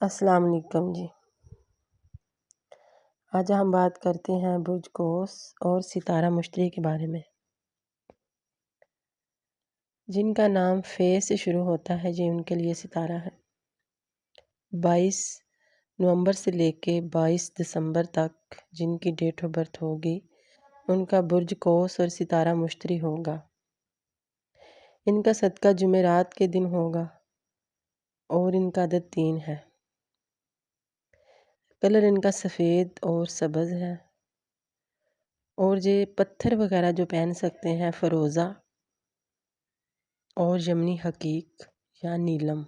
السلام علیکم جی۔ آج ہم بات کرتے ہیں برج قوس اور ستارہ مشتری کے بارے میں، جن کا نام فے سے شروع ہوتا ہے۔ یہ ان کے لیے ستارہ ہے۔ 22 نومبر سے لے کے 22 دسمبر تک جن کی ڈیٹ آف برتھ ہوگی ان کا برج قوس اور ستارہ مشتری ہوگا۔ ان کا صدقہ جمعرات کے دن ہوگا اور ان کا عدد 3 ہے۔ کلر ان کا سفید اور سبز ہے، اور یہ پتھر وغیرہ جو پہن سکتے ہیں فروزہ اور یمنی حقیق یا نیلم،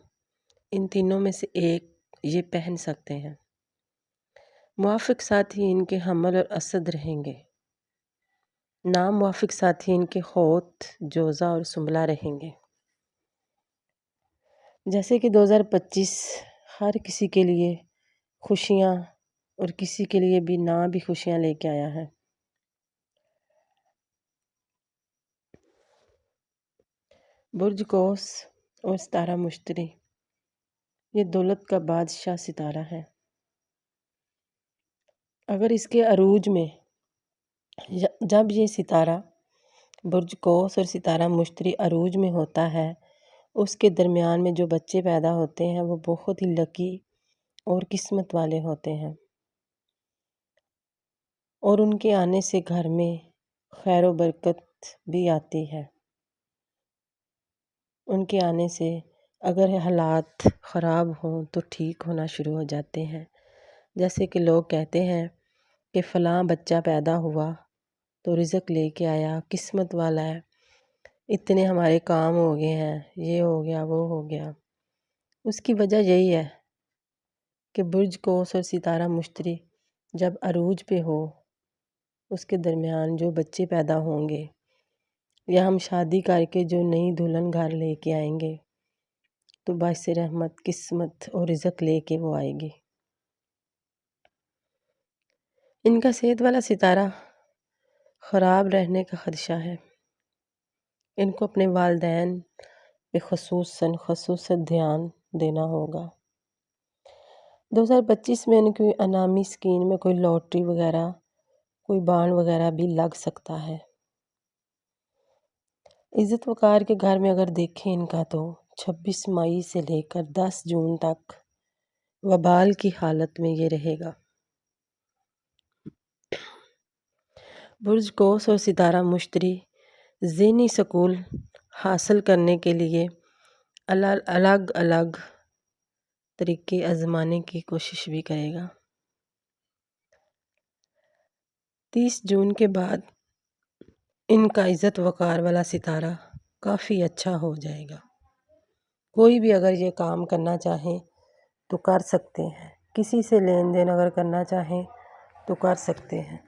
ان تینوں میں سے ایک یہ پہن سکتے ہیں۔ موافق ساتھی ان کے حمل اور اسد رہیں گے۔ نام موافق ساتھی ان کے خوت، جوزہ اور سنبلہ رہیں گے۔ جیسے کہ 2025 ہر کسی کے لیے خوشیاں اور کسی کے لیے بھی نہ بھی خوشیاں لے کے آیا ہے۔ برج قوس اور ستارہ مشتری یہ دولت کا بادشاہ ستارہ ہے۔ اگر اس کے عروج میں جب یہ ستارہ برج قوس اور ستارہ مشتری عروج میں ہوتا ہے، اس کے درمیان میں جو بچے پیدا ہوتے ہیں وہ بہت ہی لکی اور قسمت والے ہوتے ہیں، اور ان کے آنے سے گھر میں خیر و برکت بھی آتی ہے۔ ان کے آنے سے اگر حالات خراب ہوں تو ٹھیک ہونا شروع ہو جاتے ہیں۔ جیسے کہ لوگ کہتے ہیں کہ فلاں بچہ پیدا ہوا تو رزق لے کے آیا، قسمت والا ہے، اتنے ہمارے کام ہو گئے ہیں، یہ ہو گیا وہ ہو گیا۔ اس کی وجہ یہی ہے کہ برج قوس اور ستارہ مشتری جب عروج پہ ہو، اس کے درمیان جو بچے پیدا ہوں گے، یا ہم شادی کر کے جو نئی دلہن گھر لے کے آئیں گے تو باعث رحمت، قسمت اور رزق لے کے وہ آئے گی۔ ان کا صحت والا ستارہ خراب رہنے کا خدشہ ہے۔ ان کو اپنے والدین پہ خصوصاً دھیان دینا ہوگا۔ 2025 میں ان کی انعامی اسکیم میں کوئی لاٹری وغیرہ، کوئی بانڈ وغیرہ بھی لگ سکتا ہے۔ عزت وقار کے گھر میں اگر دیکھیں ان کا تو 26 مئی سے لے کر 10 جون تک وبال کی حالت میں یہ رہے گا۔ برج قوس اور ستارہ مشتری ذہنی سکون حاصل کرنے کے لیے الگ الگ طریقے آزمانے کی کوشش بھی کرے گا۔ 30 جون کے بعد ان کا عزت وقار والا ستارہ کافی اچھا ہو جائے گا۔ کوئی بھی اگر یہ کام کرنا چاہیں تو کر سکتے ہیں، کسی سے لین دین اگر کرنا چاہیں تو کر سکتے ہیں۔